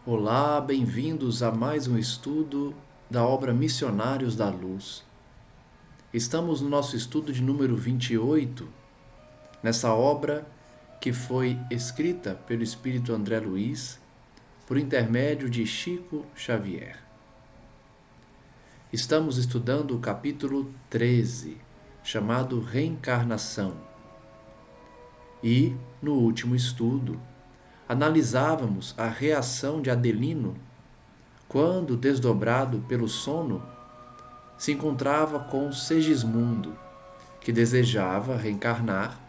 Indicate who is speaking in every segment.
Speaker 1: Olá, bem-vindos a mais um estudo da obra Missionários da Luz. Estamos no nosso estudo de número 28, nessa obra que foi escrita pelo Espírito André Luiz por intermédio de Chico Xavier. Estamos estudando o capítulo 13, chamado Reencarnação. E, no último estudo, analisávamos a reação de Adelino quando, desdobrado pelo sono, se encontrava com Segismundo, que desejava reencarnar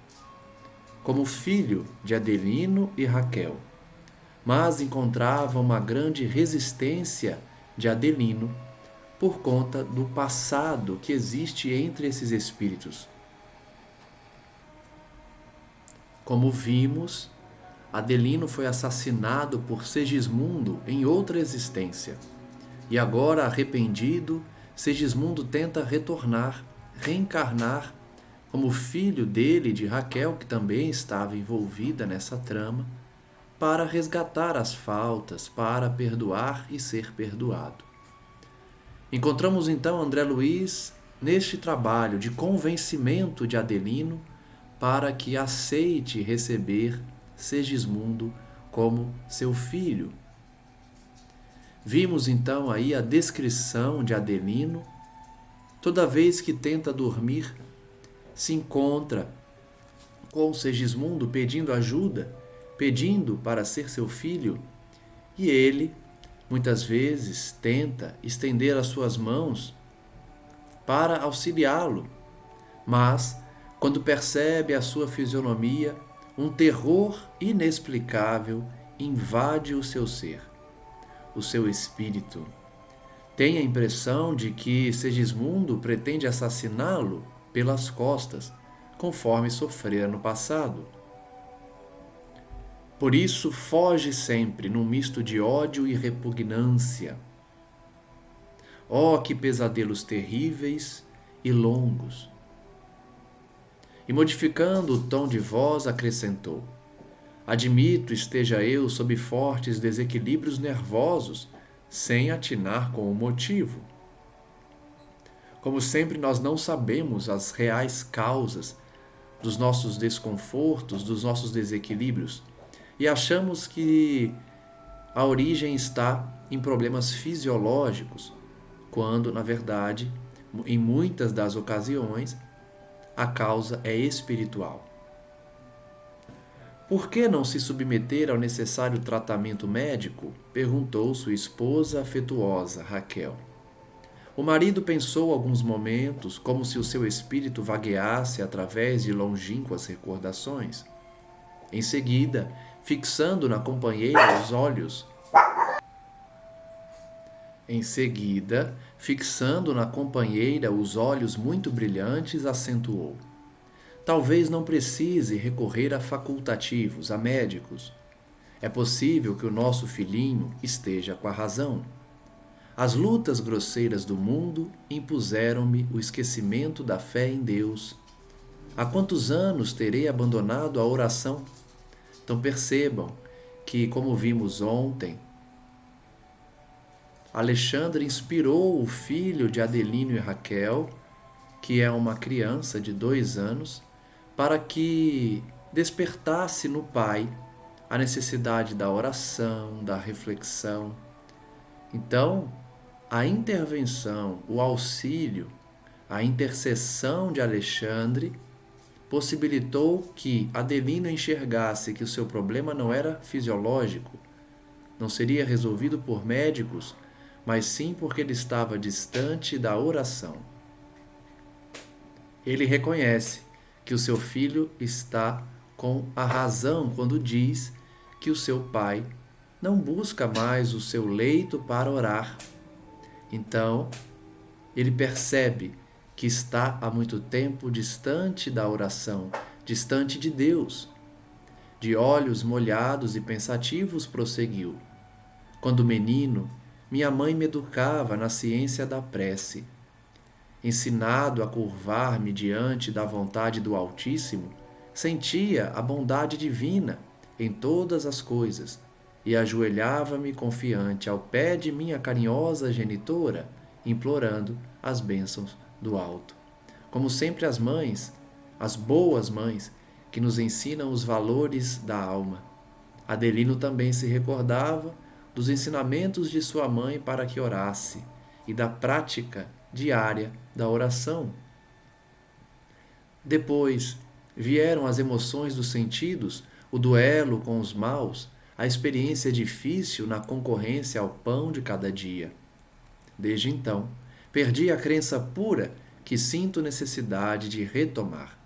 Speaker 1: como filho de Adelino e Raquel, mas encontrava uma grande resistência de Adelino por conta do passado que existe entre esses espíritos. Como vimos, Adelino foi assassinado por Segismundo em outra existência. E agora, arrependido, Segismundo tenta retornar, reencarnar como filho dele, de Raquel, que também estava envolvida nessa trama, para resgatar as faltas, para perdoar e ser perdoado. Encontramos então André Luiz neste trabalho de convencimento de Adelino para que aceite receber Segismundo como seu filho. Vimos então aí a descrição de Adelino. Toda vez que tenta dormir, se encontra com Segismundo pedindo ajuda, pedindo para ser seu filho, e ele, muitas vezes, tenta estender as suas mãos para auxiliá-lo, mas, quando percebe a sua fisionomia, um terror inexplicável invade o seu ser, o seu espírito. Tem a impressão de que Segismundo pretende assassiná-lo pelas costas, conforme sofrera no passado. Por isso, foge sempre num misto de ódio e repugnância. Oh, que pesadelos terríveis e longos! E modificando o tom de voz, acrescentou: admito esteja eu sob fortes desequilíbrios nervosos, sem atinar com o motivo. Como sempre, nós não sabemos as reais causas dos nossos desconfortos, dos nossos desequilíbrios, e achamos que a origem está em problemas fisiológicos, quando, na verdade, em muitas das ocasiões, a causa é espiritual. Por que não se submeter ao necessário tratamento médico? Perguntou sua esposa afetuosa, Raquel. O marido pensou alguns momentos, como se o seu espírito vagueasse através de longínquas recordações. Em seguida, fixando na companheira os olhos, muito brilhantes, acentuou: talvez não precise recorrer a facultativos, a médicos. É possível que o nosso filhinho esteja com a razão. As lutas grosseiras do mundo impuseram-me o esquecimento da fé em Deus. Há quantos anos terei abandonado a oração? Então percebam que, como vimos ontem, Alexandre inspirou o filho de Adelino e Raquel, que é uma criança de 2 anos, para que despertasse no pai a necessidade da oração, da reflexão. Então, a intervenção, o auxílio, a intercessão de Alexandre possibilitou que Adelino enxergasse que o seu problema não era fisiológico, não seria resolvido por médicos, mas sim porque ele estava distante da oração. Ele reconhece que o seu filho está com a razão quando diz que o seu pai não busca mais o seu leito para orar. Então, ele percebe que está há muito tempo distante da oração, distante de Deus. De olhos molhados e pensativos, prosseguiu: quando menino, minha mãe me educava na ciência da prece. Ensinado a curvar-me diante da vontade do Altíssimo, sentia a bondade divina em todas as coisas e ajoelhava-me confiante ao pé de minha carinhosa genitora, implorando as bênçãos do alto. Como sempre, as mães, as boas mães, que nos ensinam os valores da alma. Adelino também se recordava dos ensinamentos de sua mãe para que orasse e da prática diária da oração. Depois vieram as emoções dos sentidos, o duelo com os maus, a experiência difícil na concorrência ao pão de cada dia. Desde então, perdi a crença pura que sinto necessidade de retomar.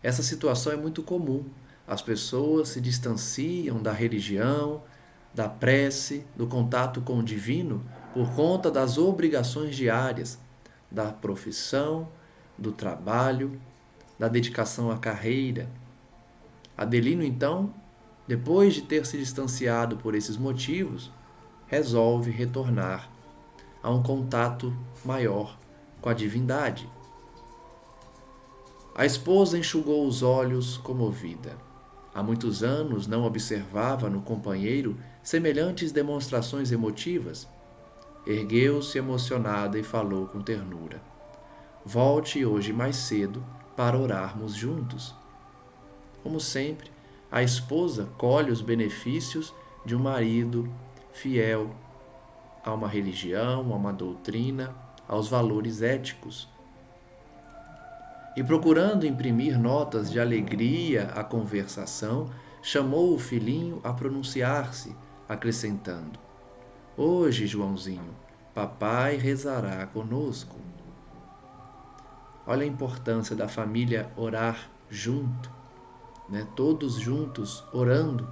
Speaker 1: Essa situação é muito comum As pessoas se distanciam da religião, da prece, do contato com o divino por conta das obrigações diárias, da profissão, do trabalho, da dedicação à carreira. Adelino, então, depois de ter se distanciado por esses motivos, resolve retornar a um contato maior com a divindade. A esposa enxugou os olhos comovida. Há muitos anos não observava no companheiro semelhantes demonstrações emotivas. Ergueu-se emocionada e falou com ternura: "Volte hoje mais cedo para orarmos juntos." Como sempre, a esposa colhe os benefícios de um marido fiel a uma religião, a uma doutrina, aos valores éticos. E procurando imprimir notas de alegria à conversação, chamou o filhinho a pronunciar-se, acrescentando: "Hoje, Joãozinho, papai rezará conosco." Olha a importância da família orar junto, né? Todos juntos orando,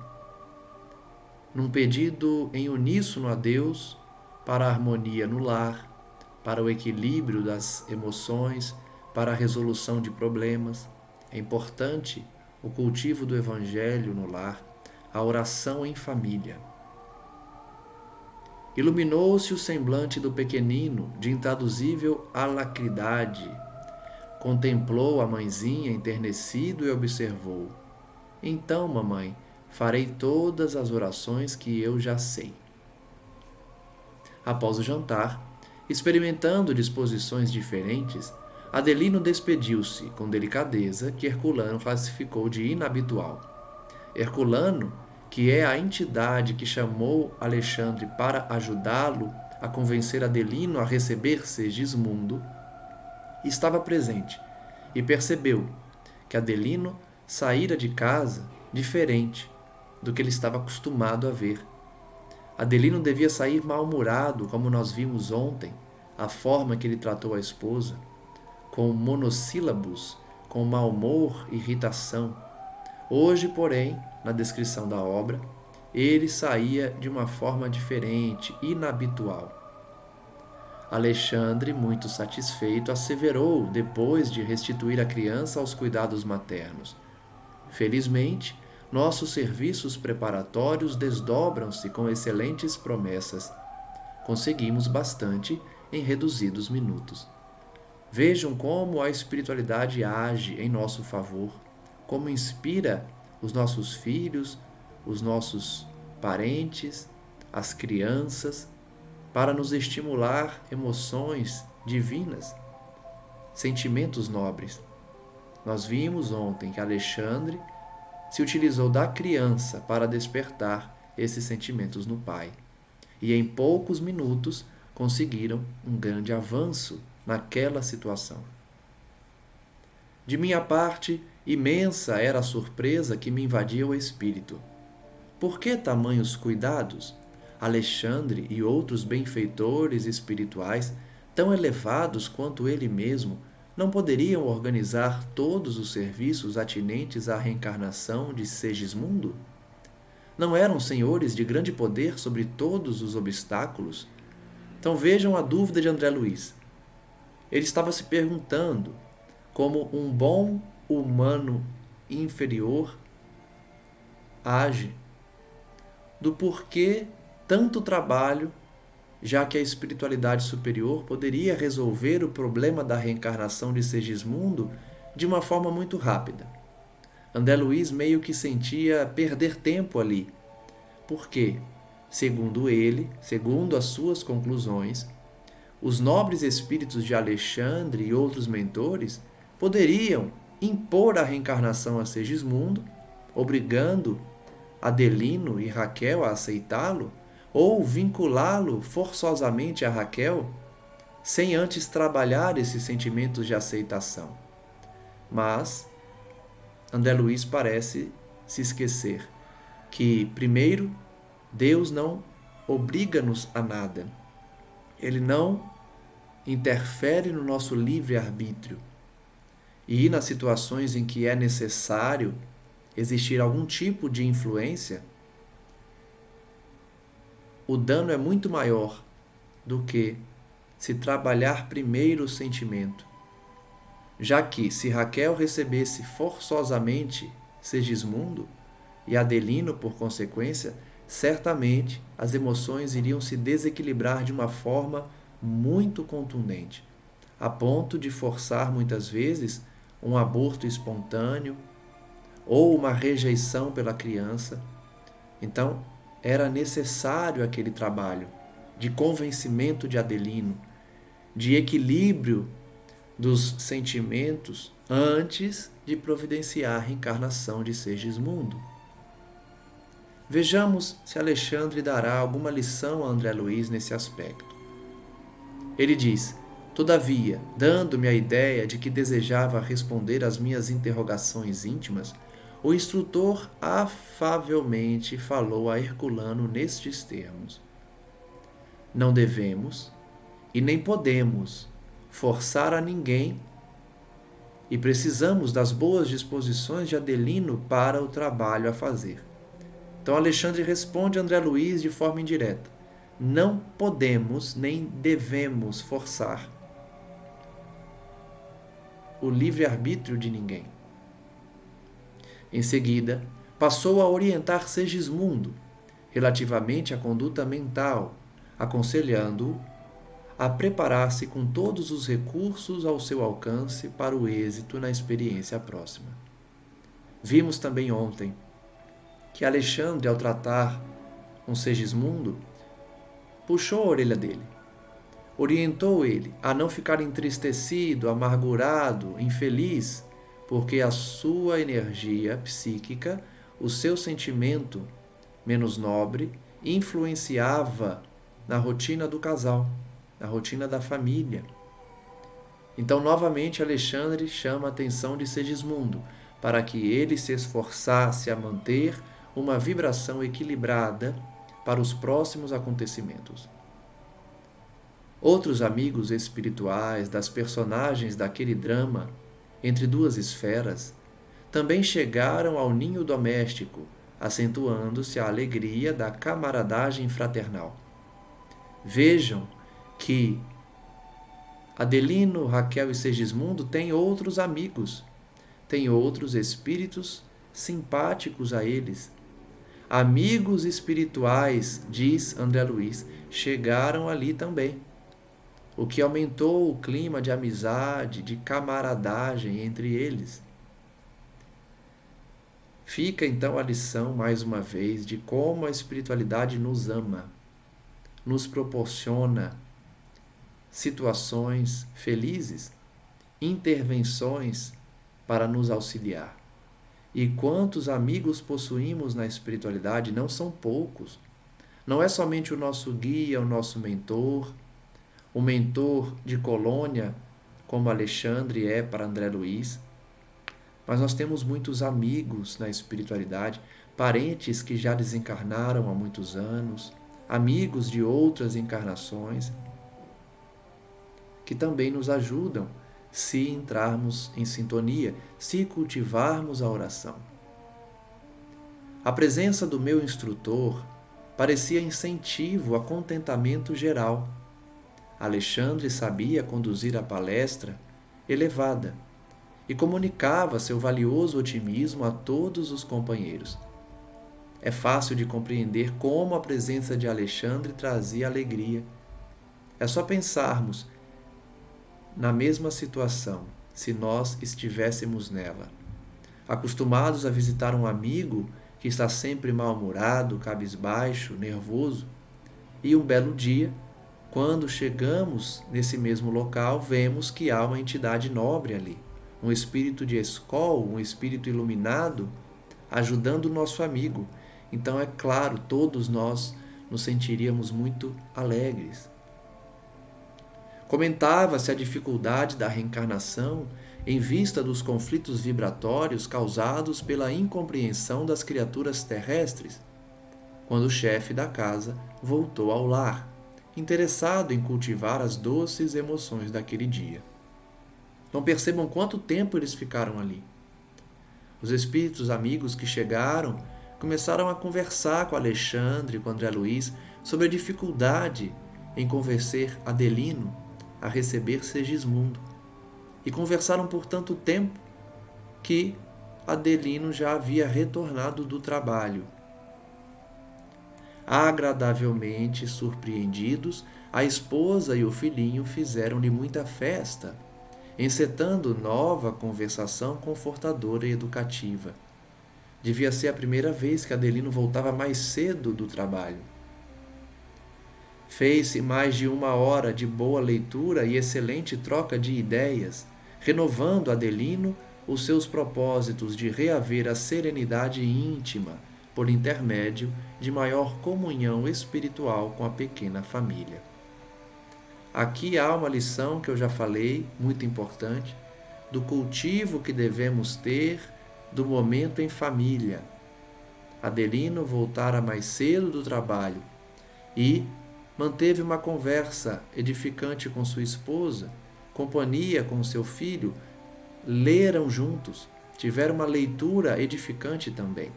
Speaker 1: num pedido em uníssono a Deus para a harmonia no lar, para o equilíbrio das emoções, para a resolução de problemas. É importante o cultivo do Evangelho no lar, a oração em família. Iluminou-se o semblante do pequenino de intraduzível alacridade. Contemplou a mãezinha enternecido e observou: "Então, mamãe, farei todas as orações que eu já sei." Após o jantar, experimentando disposições diferentes, Adelino despediu-se com delicadeza que Herculano classificou de inabitual. Herculano, que é a entidade que chamou Alexandre para ajudá-lo a convencer Adelino a receber Segismundo, estava presente e percebeu que Adelino saíra de casa diferente do que ele estava acostumado a ver. Adelino devia sair mal-humorado, como nós vimos ontem, a forma que ele tratou a esposa, com monossílabos, com mau humor e irritação. Hoje, porém, na descrição da obra, ele saía de uma forma diferente, inabitual. Alexandre, muito satisfeito, asseverou, depois de restituir a criança aos cuidados maternos: "Felizmente, nossos serviços preparatórios desdobram-se com excelentes promessas. Conseguimos bastante em reduzidos minutos." Vejam como a espiritualidade age em nosso favor, como inspira os nossos filhos, os nossos parentes, as crianças, para nos estimular emoções divinas, sentimentos nobres. Nós vimos ontem que Alexandre se utilizou da criança para despertar esses sentimentos no pai. E em poucos minutos conseguiram um grande avanço naquela situação. De minha parte, imensa era a surpresa que me invadia o espírito. Por que tamanhos cuidados? Alexandre e outros benfeitores espirituais, tão elevados quanto ele mesmo, não poderiam organizar todos os serviços atinentes à reencarnação de Segismundo? Não eram senhores de grande poder sobre todos os obstáculos? Então vejam a dúvida de André Luiz. Ele estava se perguntando como um bom humano inferior age, do porquê tanto trabalho, já que a espiritualidade superior poderia resolver o problema da reencarnação de Segismundo de uma forma muito rápida. André Luiz meio que sentia perder tempo ali, porque, segundo ele, segundo as suas conclusões, os nobres espíritos de Alexandre e outros mentores poderiam impor a reencarnação a Segismundo, obrigando Adelino e Raquel a aceitá-lo, ou vinculá-lo forçosamente a Raquel, sem antes trabalhar esses sentimentos de aceitação. Mas André Luiz parece se esquecer que, primeiro, Deus não obriga-nos a nada. Ele não interfere no nosso livre-arbítrio. E nas situações em que é necessário existir algum tipo de influência, o dano é muito maior do que se trabalhar primeiro o sentimento. Já que, se Raquel recebesse forçosamente Segismundo, e Adelino, por consequência, certamente as emoções iriam se desequilibrar de uma forma muito contundente, a ponto de forçar muitas vezes um aborto espontâneo ou uma rejeição pela criança. Então, era necessário aquele trabalho de convencimento de Adelino, de equilíbrio dos sentimentos antes de providenciar a reencarnação de Segismundo. Vejamos se Alexandre dará alguma lição a André Luiz nesse aspecto. Ele diz: todavia, dando-me a ideia de que desejava responder às minhas interrogações íntimas, o instrutor afavelmente falou a Herculano nestes termos: não devemos e nem podemos forçar a ninguém e precisamos das boas disposições de Adelino para o trabalho a fazer. Então Alexandre responde a André Luiz de forma indireta: não podemos nem devemos forçar o livre-arbítrio de ninguém. Em seguida, passou a orientar Segismundo relativamente à conduta mental, aconselhando-o a preparar-se com todos os recursos ao seu alcance para o êxito na experiência próxima. Vimos também ontem que Alexandre, ao tratar com Segismundo, puxou a orelha dele, orientou ele a não ficar entristecido, amargurado, infeliz, porque a sua energia psíquica, o seu sentimento menos nobre, influenciava na rotina do casal, na rotina da família. Então, novamente, Alexandre chama a atenção de Segismundo para que ele se esforçasse a manter uma vibração equilibrada para os próximos acontecimentos. Outros amigos espirituais das personagens daquele drama entre duas esferas também chegaram ao ninho doméstico, acentuando-se a alegria da camaradagem fraternal. Vejam que Adelino, Raquel e Segismundo têm outros amigos, têm outros espíritos simpáticos a eles. Amigos espirituais, diz André Luiz, chegaram ali também, o que aumentou o clima de amizade, de camaradagem entre eles. Fica então a lição, mais uma vez, de como a espiritualidade nos ama, nos proporciona situações felizes, intervenções para nos auxiliar. E quantos amigos possuímos na espiritualidade, não são poucos. Não é somente o nosso guia, o nosso mentor, o mentor de colônia, como Alexandre é para André Luiz, mas nós temos muitos amigos na espiritualidade, parentes que já desencarnaram há muitos anos, amigos de outras encarnações, que também nos ajudam se entrarmos em sintonia, se cultivarmos a oração. A presença do meu instrutor parecia incentivo a contentamento geral. Alexandre sabia conduzir a palestra elevada e comunicava seu valioso otimismo a todos os companheiros. É fácil de compreender como a presença de Alexandre trazia alegria. É só pensarmos na mesma situação, se nós estivéssemos nela. Acostumados a visitar um amigo que está sempre mal-humorado, cabisbaixo, nervoso, e um belo dia, quando chegamos nesse mesmo local, vemos que há uma entidade nobre ali, um espírito de escol, um espírito iluminado, ajudando o nosso amigo. Então, é claro, todos nós nos sentiríamos muito alegres. Comentava-se a dificuldade da reencarnação em vista dos conflitos vibratórios causados pela incompreensão das criaturas terrestres, quando o chefe da casa voltou ao lar, interessado em cultivar as doces emoções daquele dia. Não percebam quanto tempo eles ficaram ali. Os espíritos amigos que chegaram começaram a conversar com Alexandre e com André Luiz sobre a dificuldade em convencer Adelino a receber Segismundo. E conversaram por tanto tempo que Adelino já havia retornado do trabalho. Agradavelmente surpreendidos, a esposa e o filhinho fizeram-lhe muita festa, encetando nova conversação confortadora e educativa. Devia ser a primeira vez que Adelino voltava mais cedo do trabalho. Fez-se mais de 1 hora de boa leitura e excelente troca de ideias, renovando Adelino os seus propósitos de reaver a serenidade íntima por intermédio de maior comunhão espiritual com a pequena família. Aqui há uma lição que eu já falei, muito importante, do cultivo que devemos ter do momento em família. Adelino voltara mais cedo do trabalho e manteve uma conversa edificante com sua esposa, companhia com seu filho, leram juntos, tiveram uma leitura edificante também.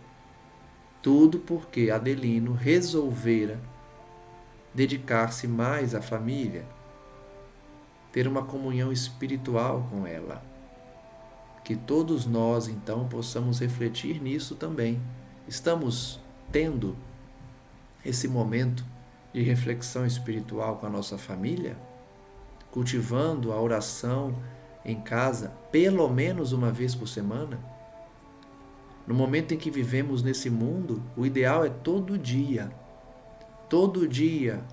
Speaker 1: Tudo porque Adelino resolvera dedicar-se mais à família, ter uma comunhão espiritual com ela. Que todos nós, então, possamos refletir nisso também. Estamos tendo esse momento de reflexão espiritual com a nossa família? Cultivando a oração em casa pelo menos uma vez por semana? No momento em que vivemos nesse mundo, o ideal é todo dia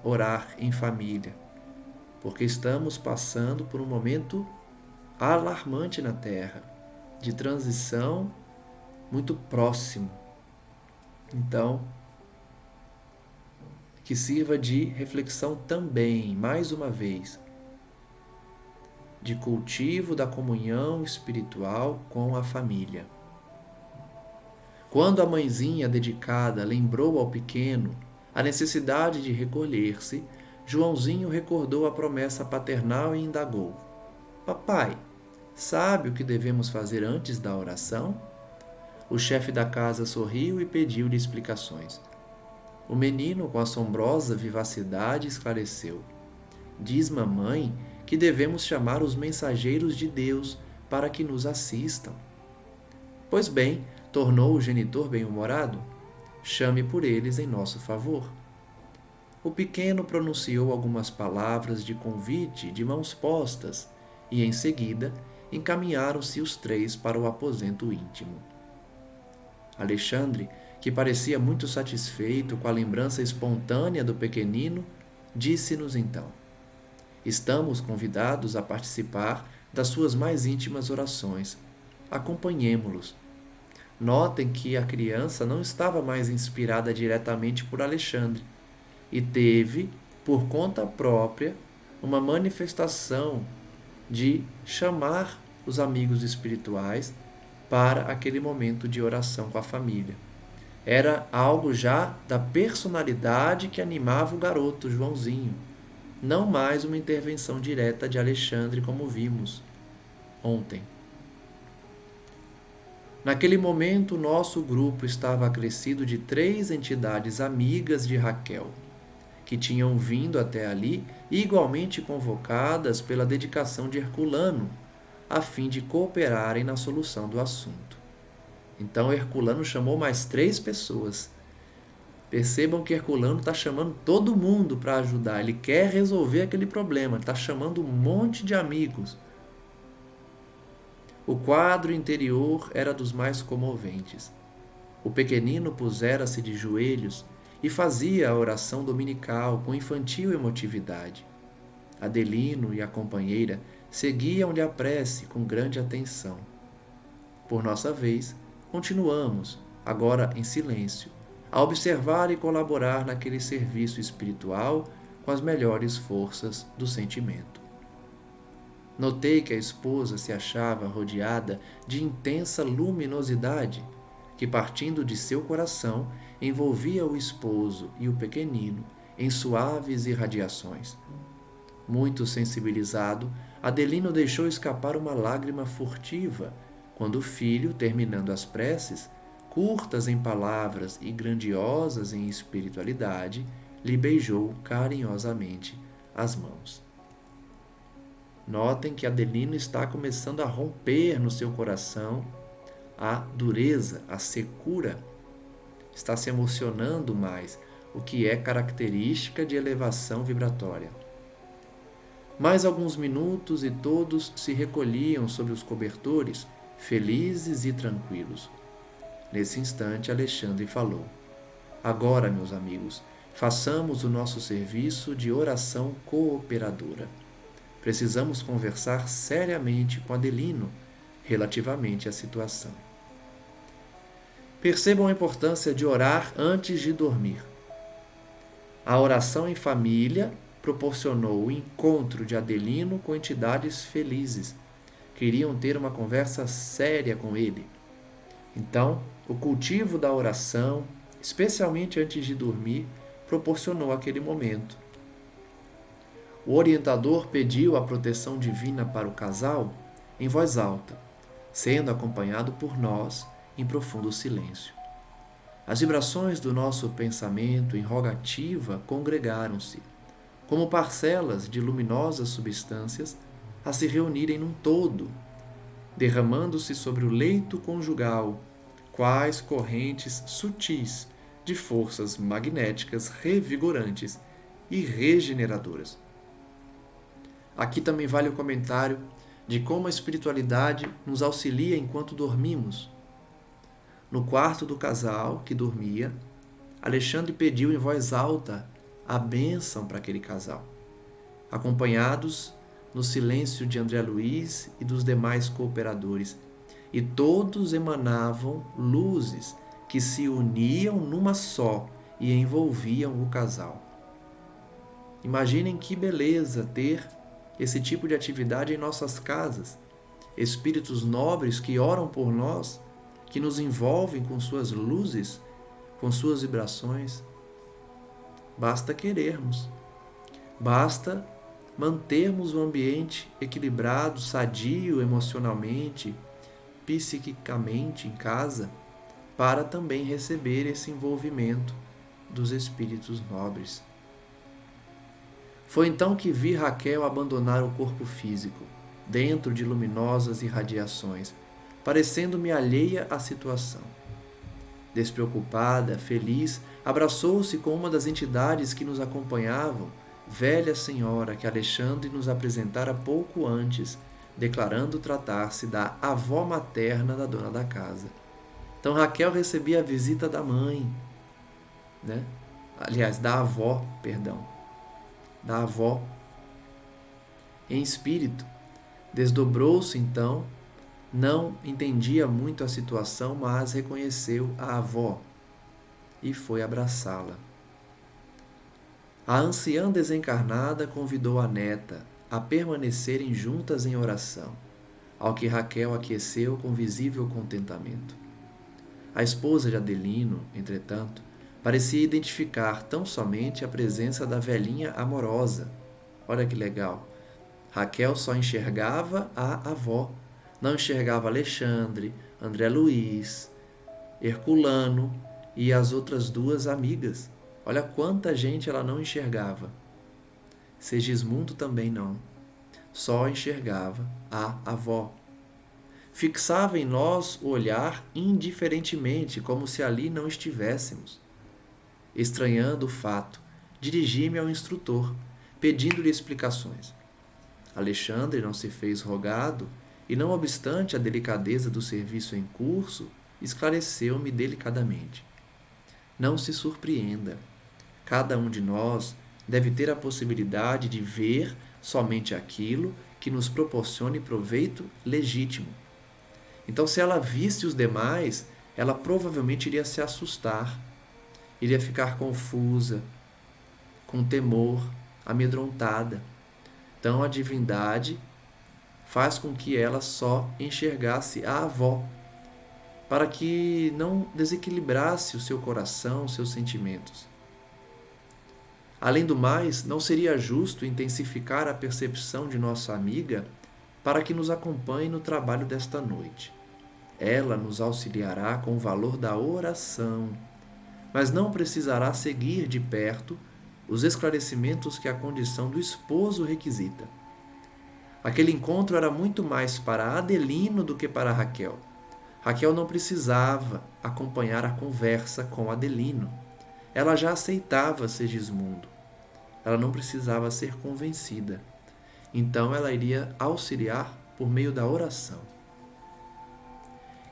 Speaker 1: orar em família, porque estamos passando por um momento alarmante na Terra, de transição muito próximo. Então, que sirva de reflexão também, mais uma vez, de cultivo da comunhão espiritual com a família. Quando a mãezinha dedicada lembrou ao pequeno a necessidade de recolher-se, Joãozinho recordou a promessa paternal e indagou: Papai, sabe o que devemos fazer antes da oração? O chefe da casa sorriu e pediu-lhe explicações. O menino, com assombrosa vivacidade, esclareceu: Diz mamãe que devemos chamar os mensageiros de Deus para que nos assistam. Pois bem, tornou o genitor bem-humorado, chame por eles em nosso favor. O pequeno pronunciou algumas palavras de convite de mãos postas e, em seguida, encaminharam-se os três para o aposento íntimo. Alexandre, que parecia muito satisfeito com a lembrança espontânea do pequenino, disse-nos então: Estamos convidados a participar das suas mais íntimas orações. Acompanhemo-los. Notem que a criança não estava mais inspirada diretamente por Alexandre e teve, por conta própria, uma manifestação de chamar os amigos espirituais para aquele momento de oração com a família. Era algo já da personalidade que animava o garoto, Joãozinho, não mais uma intervenção direta de Alexandre, como vimos ontem. Naquele momento, o nosso grupo estava acrescido de 3 entidades amigas de Raquel, que tinham vindo até ali, igualmente convocadas pela dedicação de Herculano, a fim de cooperarem na solução do assunto. Então, Herculano chamou mais 3 pessoas. Percebam que Herculano está chamando todo mundo para ajudar. Ele quer resolver aquele problema, está chamando um monte de amigos. O quadro interior era dos mais comoventes. O pequenino pusera-se de joelhos e fazia a oração dominical com infantil emotividade. Adelino e a companheira seguiam-lhe a prece com grande atenção. Por nossa vez, continuamos, agora em silêncio, a observar e colaborar naquele serviço espiritual com as melhores forças do sentimento. Notei que a esposa se achava rodeada de intensa luminosidade, que, partindo de seu coração, envolvia o esposo e o pequenino em suaves irradiações. Muito sensibilizado, Adelino deixou escapar uma lágrima furtiva quando o filho, terminando as preces, curtas em palavras e grandiosas em espiritualidade, lhe beijou carinhosamente as mãos. Notem que Adelino está começando a romper no seu coração a dureza, a secura. Está se emocionando mais, o que é característica de elevação vibratória. Mais alguns minutos e todos se recolhiam sob os cobertores, felizes e tranquilos. Nesse instante, Alexandre falou: Agora, meus amigos, façamos o nosso serviço de oração cooperadora. Precisamos conversar seriamente com Adelino relativamente à situação. Percebam a importância de orar antes de dormir. A oração em família proporcionou o encontro de Adelino com entidades felizes. Queriam ter uma conversa séria com ele. Então, o cultivo da oração, especialmente antes de dormir, proporcionou aquele momento. O orientador pediu a proteção divina para o casal em voz alta, sendo acompanhado por nós em profundo silêncio. As vibrações do nosso pensamento em rogativa congregaram-se, como parcelas de luminosas substâncias a se reunirem num todo, derramando-se sobre o leito conjugal, quais correntes sutis de forças magnéticas revigorantes e regeneradoras. Aqui também vale o comentário de como a espiritualidade nos auxilia enquanto dormimos. No quarto do casal que dormia, Alexandre pediu em voz alta a bênção para aquele casal, acompanhados no silêncio de André Luiz e dos demais cooperadores, e todos emanavam luzes que se uniam numa só e envolviam o casal. Imaginem que beleza ter esse tipo de atividade em nossas casas, espíritos nobres que oram por nós, que nos envolvem com suas luzes, com suas vibrações. Basta querermos, basta mantermos o ambiente equilibrado, sadio emocionalmente, psiquicamente em casa, para também receber esse envolvimento dos espíritos nobres. Foi então que vi Raquel abandonar o corpo físico, dentro de luminosas irradiações, parecendo-me alheia à situação. Despreocupada, feliz, abraçou-se com uma das entidades que nos acompanhavam, velha senhora que Alexandre nos apresentara pouco antes, declarando tratar-se da avó materna da dona da casa. Então Raquel recebia a visita da mãe, da avó, da avó, em espírito. Desdobrou-se então, não entendia muito a situação, mas reconheceu a avó e foi abraçá-la. A anciã desencarnada convidou a neta a permanecerem juntas em oração, ao que Raquel aqueceu com visível contentamento. A esposa de Adelino, entretanto, parecia identificar tão somente a presença da velhinha amorosa. Olha que legal! Raquel só enxergava a avó, não enxergava Alexandre, André Luiz, Herculano e as outras duas amigas. Olha quanta gente ela não enxergava. Segismundo também não. Só enxergava a avó. Fixava em nós o olhar indiferentemente, como se ali não estivéssemos. Estranhando o fato, dirigi-me ao instrutor, pedindo-lhe explicações. Alexandre não se fez rogado e, não obstante a delicadeza do serviço em curso, esclareceu-me delicadamente. Não se surpreenda. Cada um de nós deve ter a possibilidade de ver somente aquilo que nos proporcione proveito legítimo. Então, se ela visse os demais, ela provavelmente iria se assustar, iria ficar confusa, com temor, amedrontada. Então, a divindade faz com que ela só enxergasse a avó, para que não desequilibrasse o seu coração, os seus sentimentos. Além do mais, não seria justo intensificar a percepção de nossa amiga para que nos acompanhe no trabalho desta noite. Ela nos auxiliará com o valor da oração, mas não precisará seguir de perto os esclarecimentos que a condição do esposo requisita. Aquele encontro era muito mais para Adelino do que para Raquel. Raquel não precisava acompanhar a conversa com Adelino. Ela já aceitava Segismundo. Ela não precisava ser convencida. Então ela iria auxiliar por meio da oração.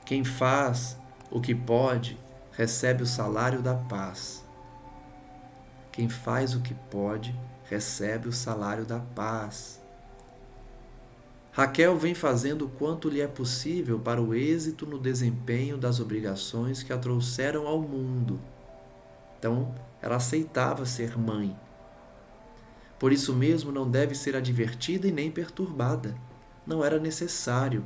Speaker 1: Quem faz o que pode recebe o salário da paz. Quem faz o que pode recebe o salário da paz. Raquel vem fazendo o quanto lhe é possível para o êxito no desempenho das obrigações que a trouxeram ao mundo. Então, ela aceitava ser mãe. Por isso mesmo, não deve ser advertida e nem perturbada. Não era necessário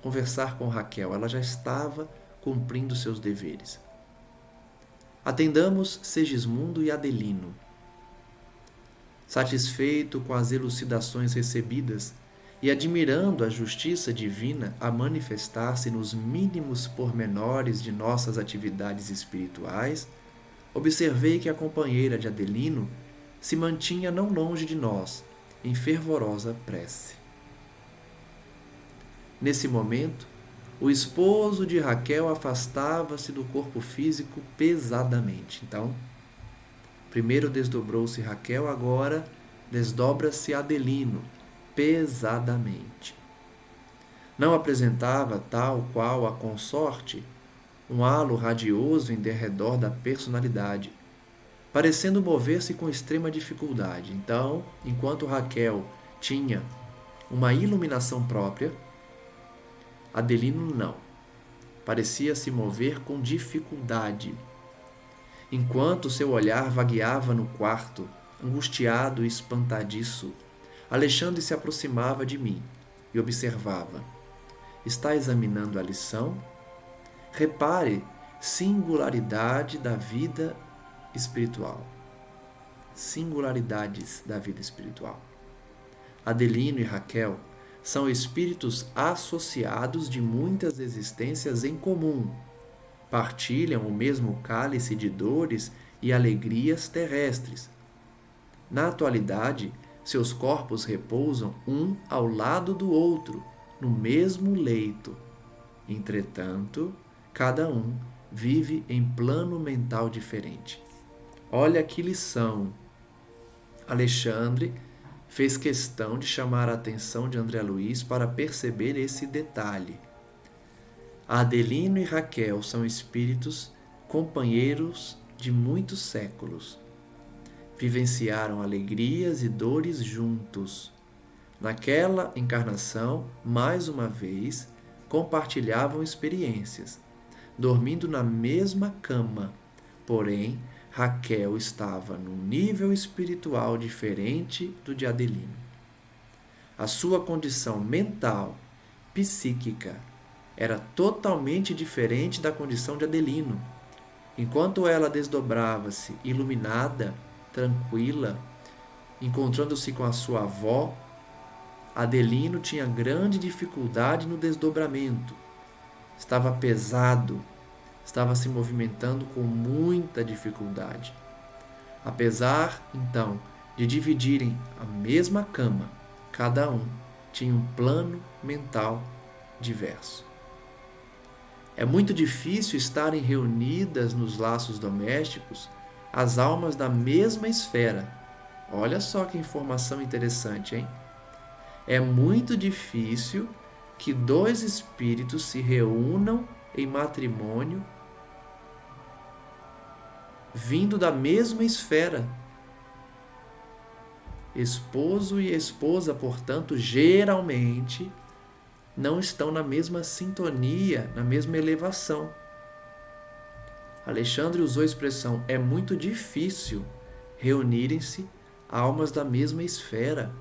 Speaker 1: conversar com Raquel, ela já estava cumprindo seus deveres. Atendamos Segismundo e Adelino. Satisfeito com as elucidações recebidas e admirando a justiça divina a manifestar-se nos mínimos pormenores de nossas atividades espirituais, observei que a companheira de Adelino se mantinha não longe de nós, em fervorosa prece. Nesse momento, o esposo de Raquel afastava-se do corpo físico pesadamente. Então, primeiro desdobrou-se Raquel, agora desdobra-se Adelino, pesadamente. Não apresentava, tal qual a consorte, um halo radioso em derredor da personalidade, parecendo mover-se com extrema dificuldade. Então, enquanto Raquel tinha uma iluminação própria, Adelino não. Parecia se mover com dificuldade. Enquanto seu olhar vagueava no quarto, angustiado e espantadiço, Alexandre se aproximava de mim e observava. Está examinando a lição? Repare singularidade da vida espiritual. Singularidades da vida espiritual. Adelino e Raquel são espíritos associados de muitas existências em comum. Partilham o mesmo cálice de dores e alegrias terrestres. Na atualidade, seus corpos repousam um ao lado do outro, no mesmo leito. Entretanto, cada um vive em plano mental diferente. Olha que lição! Alexandre fez questão de chamar a atenção de André Luiz para perceber esse detalhe. Adelino e Raquel são espíritos companheiros de muitos séculos. Vivenciaram alegrias e dores juntos. Naquela encarnação, mais uma vez, compartilhavam experiências, dormindo na mesma cama. Porém, Raquel estava num nível espiritual diferente do de Adelino. A sua condição mental, psíquica, era totalmente diferente da condição de Adelino. Enquanto ela desdobrava-se, iluminada, tranquila, encontrando-se com a sua avó, Adelino tinha grande dificuldade no desdobramento. Estava pesado, estava se movimentando com muita dificuldade. Apesar, então, de dividirem a mesma cama, cada um tinha um plano mental diverso. É muito difícil estarem reunidas nos laços domésticos as almas da mesma esfera. Olha só que informação interessante, hein? É muito difícil que dois espíritos se reúnam em matrimônio vindo da mesma esfera. Esposo e esposa, portanto, geralmente não estão na mesma sintonia, na mesma elevação. Alexandre usou a expressão: é muito difícil reunirem-se almas da mesma esfera.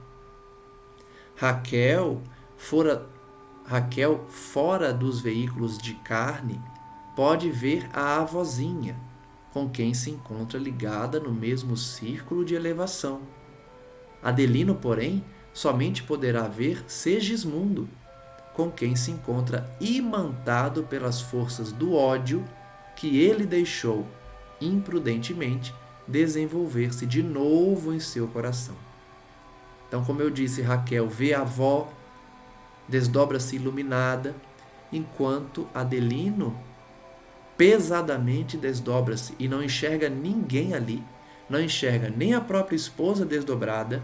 Speaker 1: Raquel, fora dos veículos de carne, pode ver a avózinha, com quem se encontra ligada no mesmo círculo de elevação. Adelino, porém, somente poderá ver Segismundo, com quem se encontra imantado pelas forças do ódio que ele deixou imprudentemente desenvolver-se de novo em seu coração. Então, como eu disse, Raquel vê a avó, desdobra-se iluminada, enquanto Adelino pesadamente desdobra-se e não enxerga ninguém ali, não enxerga nem a própria esposa desdobrada,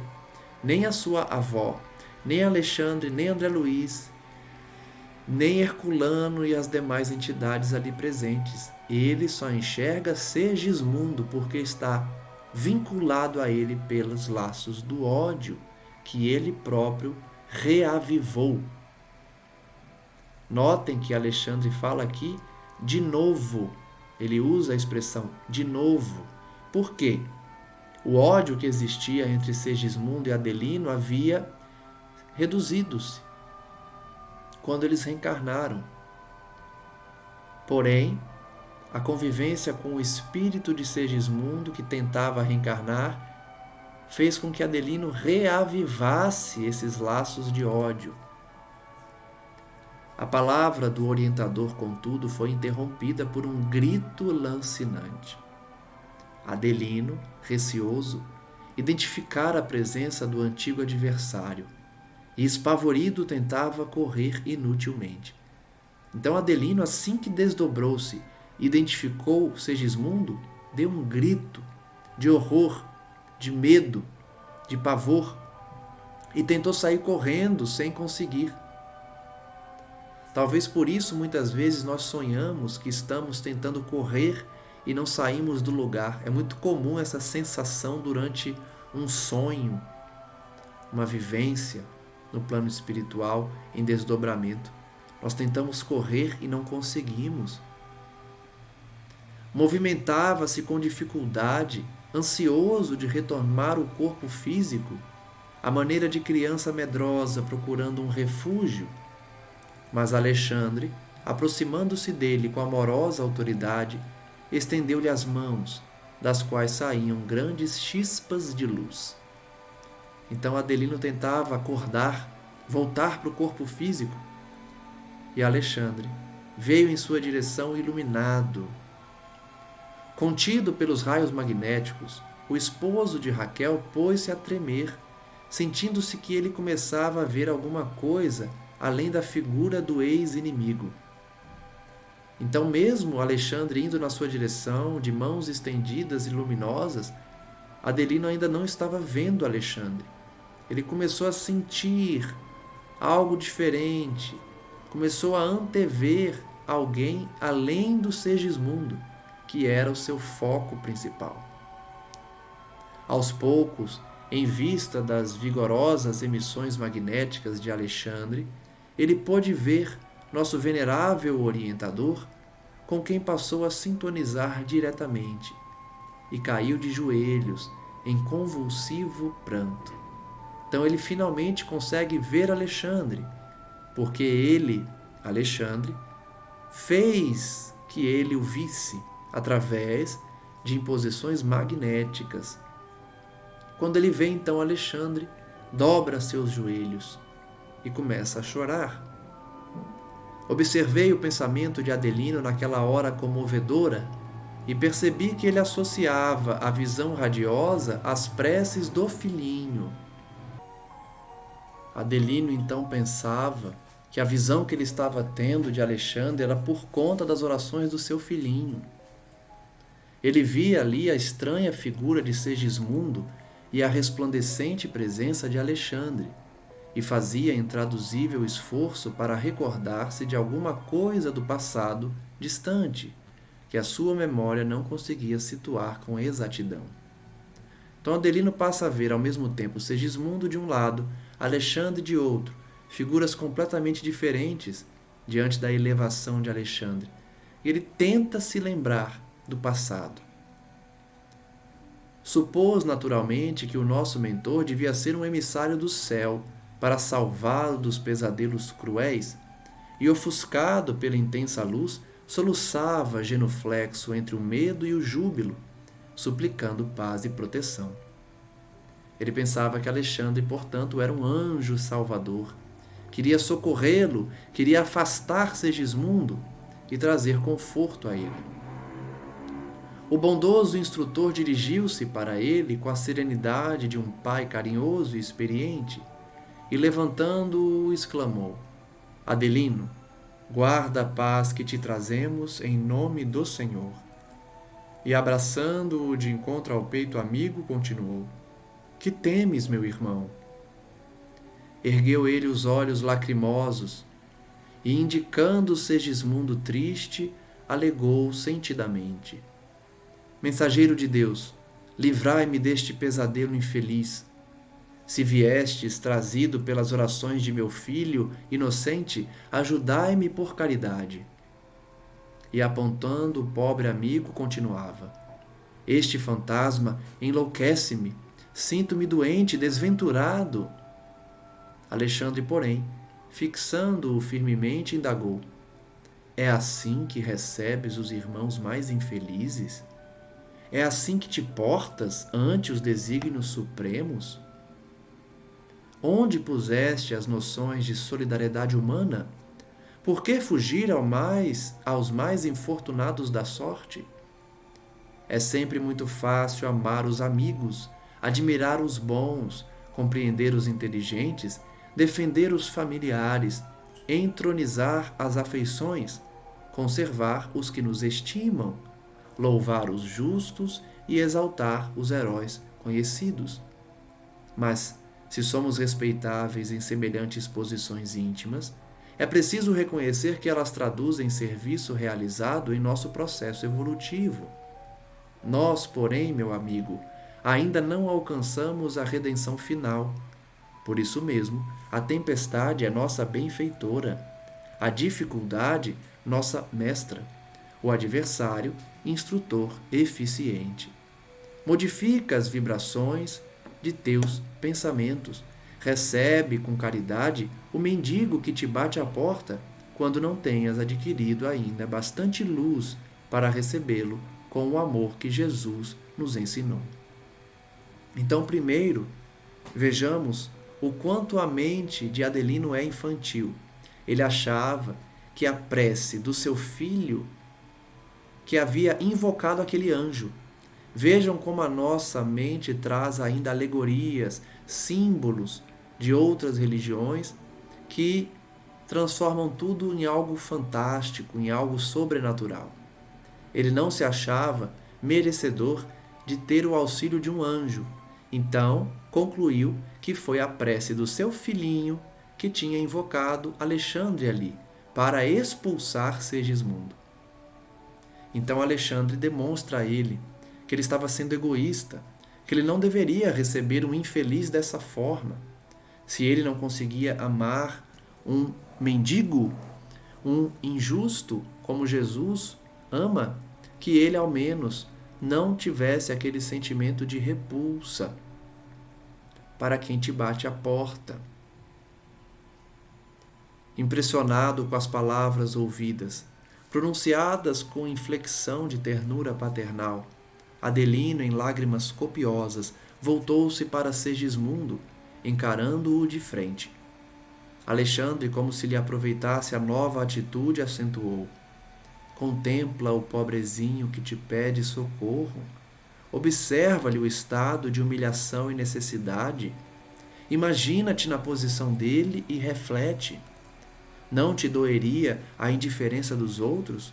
Speaker 1: nem a sua avó, nem Alexandre, nem André Luiz, nem Herculano e as demais entidades ali presentes. Ele só enxerga Segismundo porque está vinculado a ele pelos laços do ódio que ele próprio reavivou. Notem que Alexandre fala aqui de novo. Ele usa a expressão de novo. Por quê? O ódio que existia entre Segismundo e Adelino havia reduzido-se quando eles reencarnaram. Porém, a convivência com o espírito de Segismundo, que tentava reencarnar, fez com que Adelino reavivasse esses laços de ódio. A palavra do orientador, contudo, foi interrompida por um grito lancinante. Adelino, receoso, identificara a presença do antigo adversário e, espavorido, tentava correr inutilmente. Então Adelino, assim que desdobrou-se e identificou Segismundo, deu um grito de horror, de medo, de pavor e tentou sair correndo sem conseguir. Talvez por isso muitas vezes nós sonhamos que estamos tentando correr e não saímos do lugar. É muito comum essa sensação durante um sonho, uma vivência no plano espiritual em desdobramento. Nós tentamos correr e não conseguimos. Movimentava-se com dificuldade, ansioso de retomar o corpo físico, à maneira de criança medrosa procurando um refúgio. Mas Alexandre, aproximando-se dele com amorosa autoridade, estendeu-lhe as mãos, das quais saíam grandes chispas de luz. Então Adelino tentava acordar, voltar para o corpo físico, e Alexandre veio em sua direção iluminado. Contido pelos raios magnéticos, o esposo de Raquel pôs-se a tremer, sentindo-se que ele começava a ver alguma coisa além da figura do ex-inimigo. Então, mesmo Alexandre indo na sua direção, de mãos estendidas e luminosas, Adelino ainda não estava vendo Alexandre. Ele começou a sentir algo diferente, começou a antever alguém além do Segismundo, que era o seu foco principal. Aos poucos, em vista das vigorosas emissões magnéticas de Alexandre, ele pôde ver nosso venerável orientador, com quem passou a sintonizar diretamente, e caiu de joelhos em convulsivo pranto. Então ele finalmente consegue ver Alexandre, porque ele, Alexandre, fez que ele o visse através de imposições magnéticas. Quando ele vê então Alexandre, dobra seus joelhos e começa a chorar. Observei o pensamento de Adelino naquela hora comovedora e percebi que ele associava a visão radiosa às preces do filhinho. Adelino então pensava que a visão que ele estava tendo de Alexandre era por conta das orações do seu filhinho. Ele via ali a estranha figura de Segismundo e a resplandecente presença de Alexandre, e fazia intraduzível esforço para recordar-se de alguma coisa do passado distante, que a sua memória não conseguia situar com exatidão. Então Adelino passa a ver ao mesmo tempo Segismundo de um lado, Alexandre de outro, figuras completamente diferentes diante da elevação de Alexandre. Ele tenta se lembrar do passado. Supôs naturalmente que o nosso mentor devia ser um emissário do céu para salvá-lo dos pesadelos cruéis, e ofuscado pela intensa luz, soluçava genuflexo entre o medo e o júbilo, suplicando paz e proteção. Ele pensava que Alexandre, portanto, era um anjo salvador, queria socorrê-lo, queria afastar Segismundo e trazer conforto a ele. O bondoso instrutor dirigiu-se para ele com a serenidade de um pai carinhoso e experiente e, levantando-o, exclamou: Adelino, guarda a paz que te trazemos em nome do Senhor. E, abraçando-o de encontro ao peito amigo, continuou: Que temes, meu irmão? Ergueu ele os olhos lacrimosos e, indicando Segismundo triste, alegou sentidamente: Mensageiro de Deus, livrai-me deste pesadelo infeliz. Se viestes trazido pelas orações de meu filho inocente, ajudai-me por caridade. E, apontando o pobre amigo, continuava: Este fantasma enlouquece-me, sinto-me doente, desventurado. Alexandre, porém, fixando-o firmemente, indagou: É assim que recebes os irmãos mais infelizes? É assim que te portas ante os desígnios supremos? Onde puseste as noções de solidariedade humana? Por que fugir aos mais infortunados da sorte? É sempre muito fácil amar os amigos, admirar os bons, compreender os inteligentes, defender os familiares, entronizar as afeições, conservar os que nos estimam, louvar os justos e exaltar os heróis conhecidos. Mas, se somos respeitáveis em semelhantes posições íntimas, é preciso reconhecer que elas traduzem serviço realizado em nosso processo evolutivo. Nós, porém, meu amigo, ainda não alcançamos a redenção final. Por isso mesmo, a tempestade é nossa benfeitora, a dificuldade, nossa mestra, o adversário, instrutor eficiente. Modifica as vibrações de teus pensamentos. Recebe com caridade o mendigo que te bate à porta quando não tenhas adquirido ainda bastante luz para recebê-lo com o amor que Jesus nos ensinou. Então, primeiro, vejamos o quanto a mente de Adelino é infantil. Ele achava que a prece do seu filho que havia invocado aquele anjo. Vejam como a nossa mente traz ainda alegorias, símbolos de outras religiões que transformam tudo em algo fantástico, em algo sobrenatural. Ele não se achava merecedor de ter o auxílio de um anjo. Então, concluiu que foi a prece do seu filhinho que tinha invocado Alexandre ali, para expulsar Segismundo. Então Alexandre demonstra a ele que ele estava sendo egoísta, que ele não deveria receber um infeliz dessa forma. Se ele não conseguia amar um mendigo, um injusto, como Jesus ama, que ele ao menos não tivesse aquele sentimento de repulsa para quem te bate à porta. Impressionado com as palavras ouvidas, pronunciadas com inflexão de ternura paternal, Adelino, em lágrimas copiosas, voltou-se para Segismundo, encarando-o de frente. Alexandre, como se lhe aproveitasse a nova atitude, acentuou: Contempla o pobrezinho que te pede socorro. Observa-lhe o estado de humilhação e necessidade. Imagina-te na posição dele e reflete. Não te doeria a indiferença dos outros?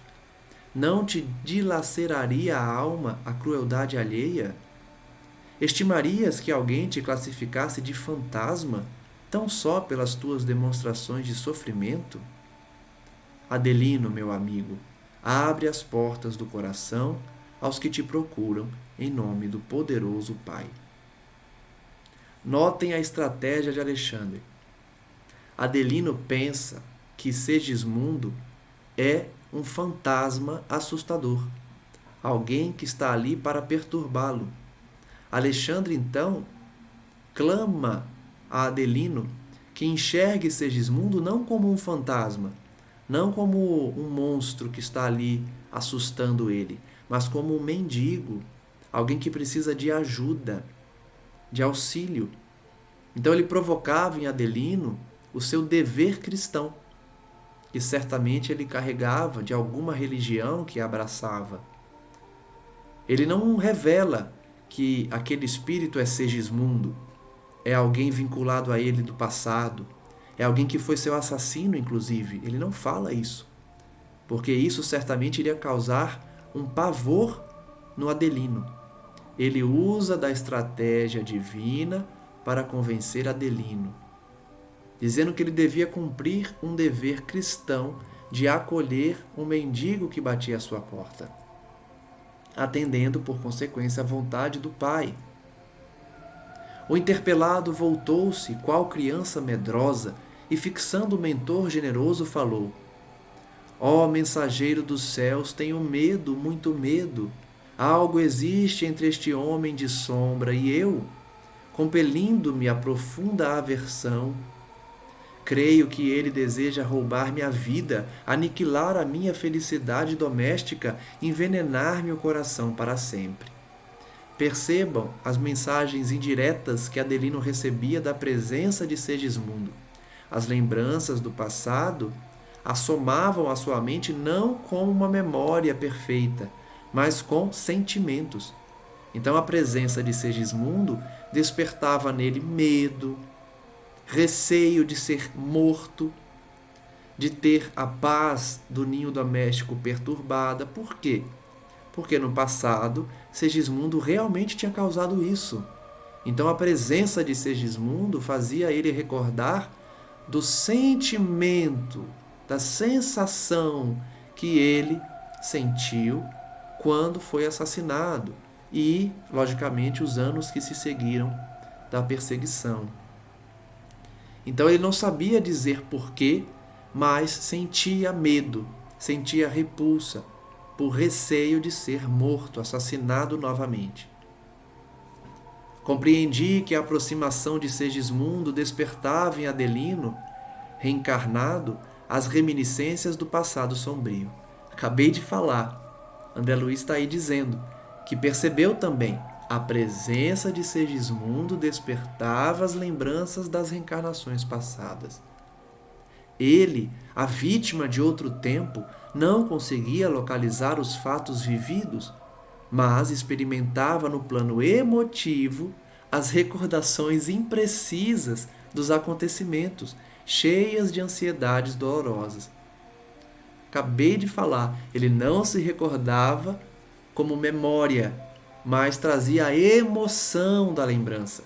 Speaker 1: Não te dilaceraria a alma a crueldade alheia? Estimarias que alguém te classificasse de fantasma tão só pelas tuas demonstrações de sofrimento? Adelino, meu amigo, abre as portas do coração aos que te procuram em nome do poderoso Pai. Notem a estratégia de Alexandre. Adelino pensa que Segismundo é um fantasma assustador, alguém que está ali para perturbá-lo. Alexandre, então, clama a Adelino que enxergue Segismundo não como um fantasma, não como um monstro que está ali assustando ele, mas como um mendigo, alguém que precisa de ajuda, de auxílio. Então ele provocava em Adelino o seu dever cristão, que certamente ele carregava de alguma religião que abraçava. Ele não revela que aquele espírito é Segismundo, é alguém vinculado a ele do passado, é alguém que foi seu assassino, inclusive. Ele não fala isso, porque isso certamente iria causar um pavor no Adelino. Ele usa da estratégia divina para convencer Adelino, dizendo que ele devia cumprir um dever cristão de acolher um mendigo que batia à sua porta, atendendo, por consequência, à vontade do pai. O interpelado voltou-se, qual criança medrosa, e fixando o mentor generoso falou: ó mensageiro dos céus, tenho medo, muito medo. Algo existe entre este homem de sombra e eu, compelindo-me a profunda aversão. Creio que ele deseja roubar-me a vida, aniquilar a minha felicidade doméstica, envenenar-me o coração para sempre. Percebam as mensagens indiretas que Adelino recebia da presença de Segismundo. As lembranças do passado assomavam à sua mente não com uma memória perfeita, mas com sentimentos. Então a presença de Segismundo despertava nele medo, receio de ser morto, de ter a paz do ninho doméstico perturbada. Por quê? Porque no passado Segismundo realmente tinha causado isso. Então a presença de Segismundo fazia ele recordar do sentimento, da sensação que ele sentiu quando foi assassinado e, logicamente, os anos que se seguiram da perseguição. Então ele não sabia dizer porquê, mas sentia medo, sentia repulsa, por receio de ser morto, assassinado novamente. Compreendi que a aproximação de Segismundo despertava em Adelino, reencarnado, as reminiscências do passado sombrio. Acabei de falar. André Luiz está aí dizendo que percebeu também a presença de Segismundo despertava as lembranças das reencarnações passadas. Ele, a vítima de outro tempo, não conseguia localizar os fatos vividos, mas experimentava no plano emotivo as recordações imprecisas dos acontecimentos, cheias de ansiedades dolorosas. Acabei de falar, ele não se recordava como memória, mas trazia a emoção da lembrança.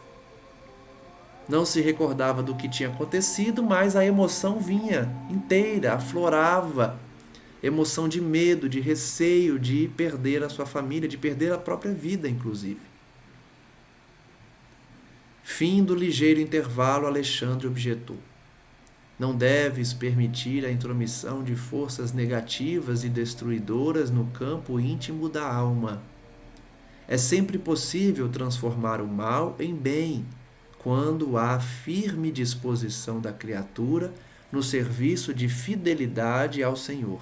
Speaker 1: Não se recordava do que tinha acontecido, mas a emoção vinha inteira, aflorava. Emoção de medo, de receio, de perder a sua família, de perder a própria vida, inclusive. Fim do ligeiro intervalo, Alexandre objetou. Não deves permitir a intromissão de forças negativas e destruidoras no campo íntimo da alma. É sempre possível transformar o mal em bem, quando há firme disposição da criatura no serviço de fidelidade ao Senhor.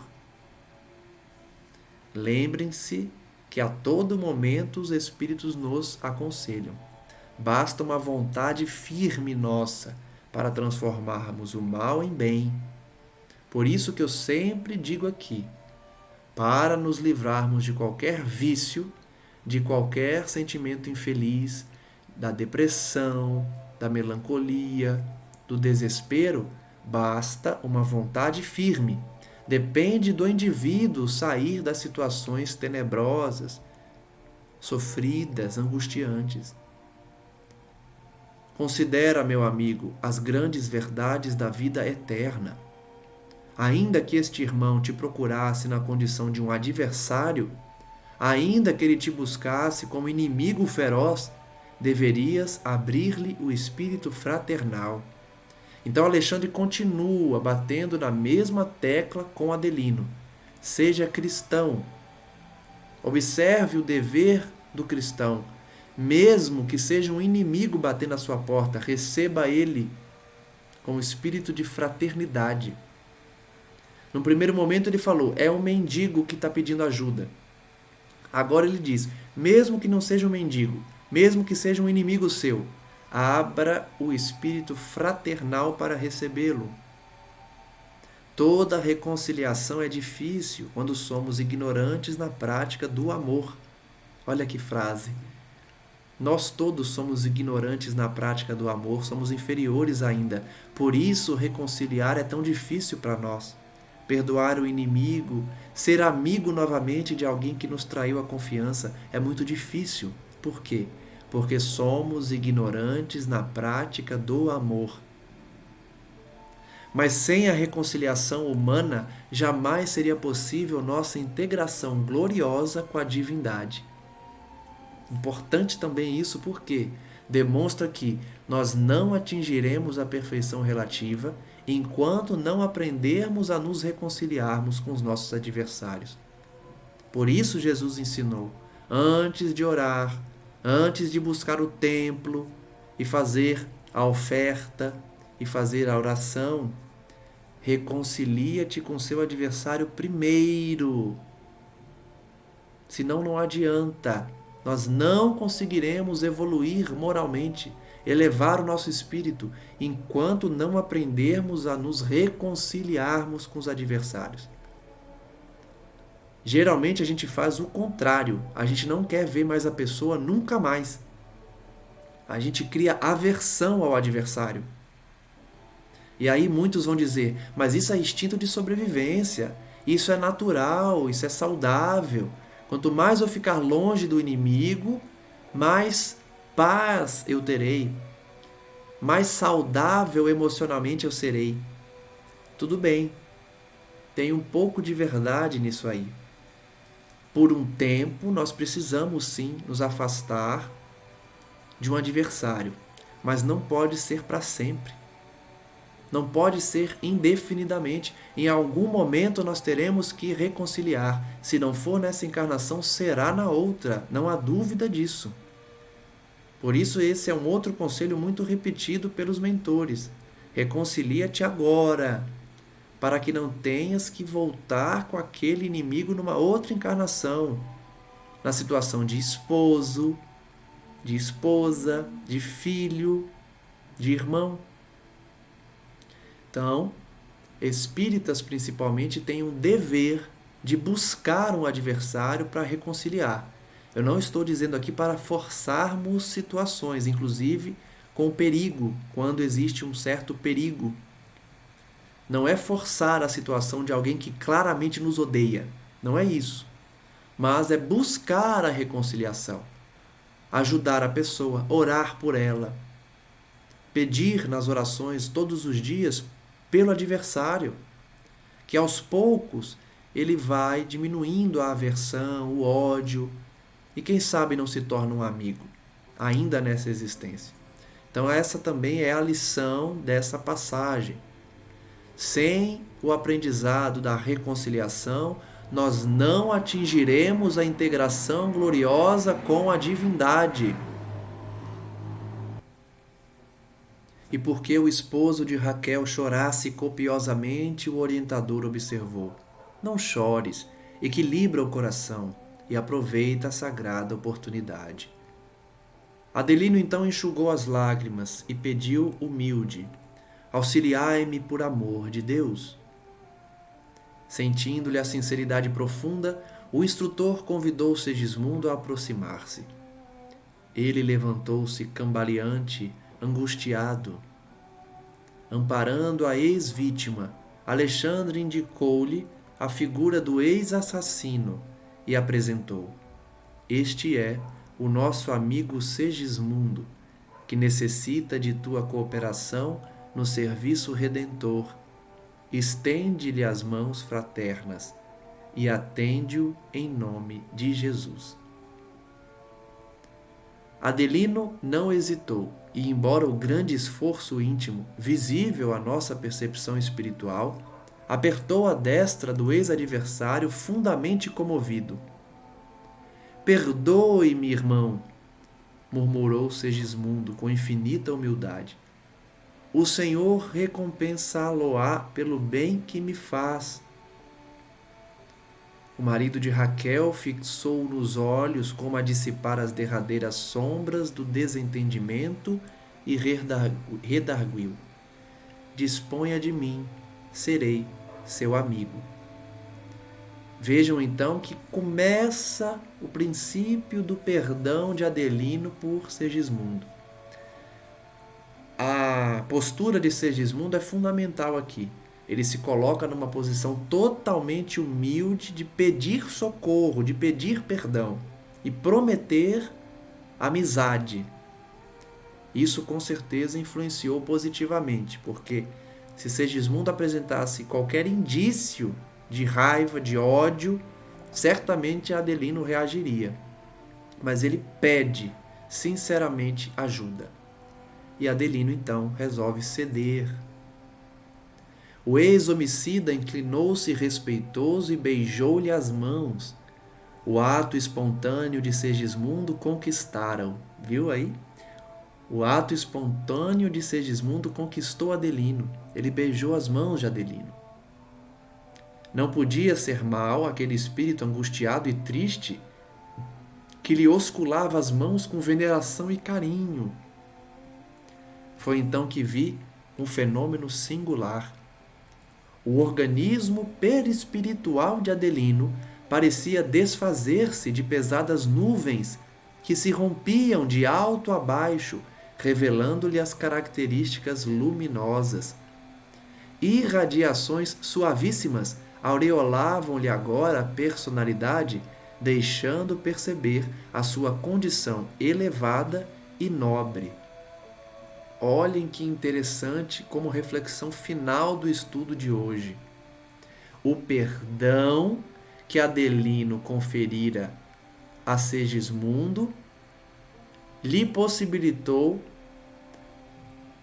Speaker 1: Lembrem-se que a todo momento os Espíritos nos aconselham. Basta uma vontade firme nossa para transformarmos o mal em bem. Por isso que eu sempre digo aqui, para nos livrarmos de qualquer vício, de qualquer sentimento infeliz, da depressão, da melancolia, do desespero, basta uma vontade firme. Depende do indivíduo sair das situações tenebrosas, sofridas, angustiantes. Considera, meu amigo, as grandes verdades da vida eterna. Ainda que este irmão te procurasse na condição de um adversário, ainda que ele te buscasse como inimigo feroz, deverias abrir-lhe o espírito fraternal. Então Alexandre continua batendo na mesma tecla com Adelino. Seja cristão. Observe o dever do cristão. Mesmo que seja um inimigo bater na sua porta, receba ele com espírito de fraternidade. No primeiro momento ele falou, é um mendigo que está pedindo ajuda. Agora ele diz, mesmo que não seja um mendigo, mesmo que seja um inimigo seu, abra o espírito fraternal para recebê-lo. Toda reconciliação é difícil quando somos ignorantes na prática do amor. Olha que frase. Nós todos somos ignorantes na prática do amor, somos inferiores ainda. Por isso, reconciliar é tão difícil para nós. Perdoar o inimigo, ser amigo novamente de alguém que nos traiu a confiança é muito difícil. Por quê? Porque somos ignorantes na prática do amor. Mas sem a reconciliação humana, jamais seria possível nossa integração gloriosa com a divindade. Importante também isso porque demonstra que nós não atingiremos a perfeição relativa enquanto não aprendermos a nos reconciliarmos com os nossos adversários. Por isso Jesus ensinou, antes de orar, antes de buscar o templo e fazer a oferta e fazer a oração, reconcilia-te com seu adversário primeiro. Senão não adianta. Nós não conseguiremos evoluir moralmente, elevar o nosso espírito, enquanto não aprendermos a nos reconciliarmos com os adversários. Geralmente a gente faz o contrário. A gente não quer ver mais a pessoa nunca mais. A gente cria aversão ao adversário. E aí muitos vão dizer, mas isso é instinto de sobrevivência, isso é natural, isso é saudável. Quanto mais eu ficar longe do inimigo, mais paz eu terei, mais saudável emocionalmente eu serei. Tudo bem, tem um pouco de verdade nisso aí. Por um tempo, nós precisamos sim nos afastar de um adversário, mas não pode ser para sempre. Não pode ser indefinidamente. Em algum momento nós teremos que reconciliar. Se não for nessa encarnação, será na outra. Não há dúvida disso. Por isso esse é um outro conselho muito repetido pelos mentores. Reconcilia-te agora, para que não tenhas que voltar com aquele inimigo numa outra encarnação. Na situação de esposo, de esposa, de filho, de irmão. Então, espíritas principalmente têm um dever de buscar um adversário para reconciliar. Eu não estou dizendo aqui para forçarmos situações, inclusive com perigo, quando existe um certo perigo. Não é forçar a situação de alguém que claramente nos odeia. Não é isso. Mas é buscar a reconciliação. Ajudar a pessoa, orar por ela. Pedir nas orações todos os dias pelo adversário, que aos poucos ele vai diminuindo a aversão, o ódio, e quem sabe não se torna um amigo, ainda nessa existência. Então essa também é a lição dessa passagem. Sem o aprendizado da reconciliação, nós não atingiremos a integração gloriosa com a divindade. E porque o esposo de Raquel chorasse copiosamente, o orientador observou: não chores, equilibra o coração e aproveita a sagrada oportunidade. Adelino então enxugou as lágrimas e pediu humilde: auxiliai-me por amor de Deus. Sentindo-lhe a sinceridade profunda, o instrutor convidou Segismundo a aproximar-se. Ele levantou-se cambaleante, angustiado. Amparando a ex-vítima, Alexandre indicou-lhe a figura do ex-assassino e apresentou: este é o nosso amigo Segismundo, que necessita de tua cooperação no serviço redentor. Estende-lhe as mãos fraternas e atende-o em nome de Jesus. Adelino não hesitou e, embora o grande esforço íntimo, visível à nossa percepção espiritual, apertou a destra do ex-adversário fundamente comovido. Perdoe-me, irmão, murmurou Segismundo com infinita humildade. O Senhor recompensá-lo-á pelo bem que me faz. O marido de Raquel fixou nos olhos como a dissipar as derradeiras sombras do desentendimento e redarguiu: disponha de mim, serei seu amigo. Vejam então que começa o princípio do perdão de Adelino por Segismundo. A postura de Segismundo é fundamental aqui. Ele se coloca numa posição totalmente humilde de pedir socorro, de pedir perdão e prometer amizade. Isso com certeza influenciou positivamente, porque se Segismundo apresentasse qualquer indício de raiva, de ódio, certamente Adelino reagiria. Mas ele pede sinceramente ajuda. E Adelino então resolve ceder. O ex-homicida inclinou-se respeitoso e beijou-lhe as mãos. O ato espontâneo de Segismundo conquistara-o. Viu aí? O ato espontâneo de Segismundo conquistou Adelino. Ele beijou as mãos de Adelino. Não podia ser mal aquele espírito angustiado e triste que lhe osculava as mãos com veneração e carinho. Foi então que vi um fenômeno singular. O organismo perispiritual de Adelino parecia desfazer-se de pesadas nuvens que se rompiam de alto a baixo, revelando-lhe as características luminosas. Irradiações suavíssimas aureolavam-lhe agora a personalidade, deixando perceber a sua condição elevada e nobre. Olhem que interessante como reflexão final do estudo de hoje. O perdão que Adelino conferira a Segismundo lhe possibilitou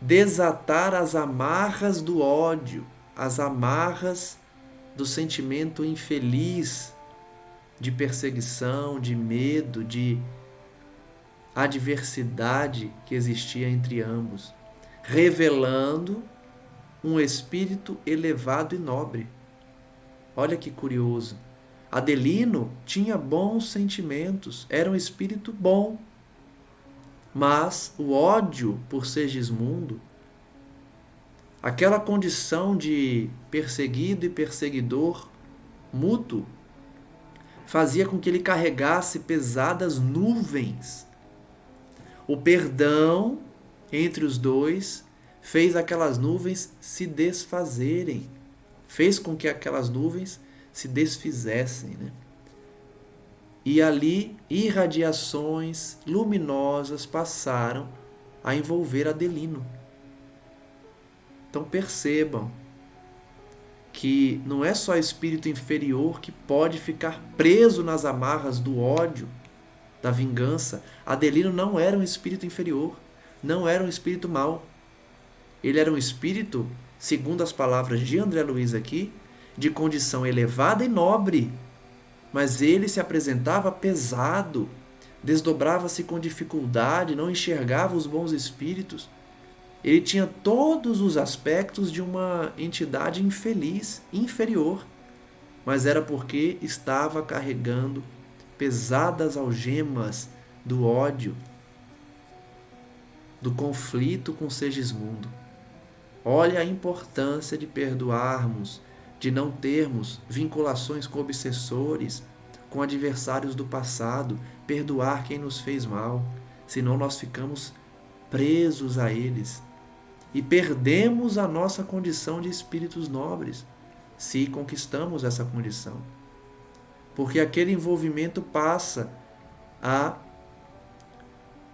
Speaker 1: desatar as amarras do ódio, as amarras do sentimento infeliz de perseguição, de medo, de adversidade que existia entre ambos, revelando um espírito elevado e nobre. Olha que curioso. Adelino tinha bons sentimentos, era um espírito bom, mas o ódio por Segismundo, aquela condição de perseguido e perseguidor mútuo, fazia com que ele carregasse pesadas nuvens. O perdão entre os dois fez aquelas nuvens se desfazerem, fez com que aquelas nuvens se desfizessem, né? E ali irradiações luminosas passaram a envolver Adelino. Então percebam que não é só espírito inferior que pode ficar preso nas amarras do ódio, da vingança. Adelino não era um espírito inferior, não era um espírito mau. Ele era um espírito, segundo as palavras de André Luiz aqui, de condição elevada e nobre, mas ele se apresentava pesado, desdobrava-se com dificuldade, não enxergava os bons espíritos. Ele tinha todos os aspectos de uma entidade infeliz, inferior, mas era porque estava carregando pesadas algemas do ódio, do conflito com Segismundo. Olha a importância de perdoarmos, de não termos vinculações com obsessores, com adversários do passado, perdoar quem nos fez mal, senão nós ficamos presos a eles e perdemos a nossa condição de espíritos nobres, se conquistamos essa condição. Porque aquele envolvimento passa a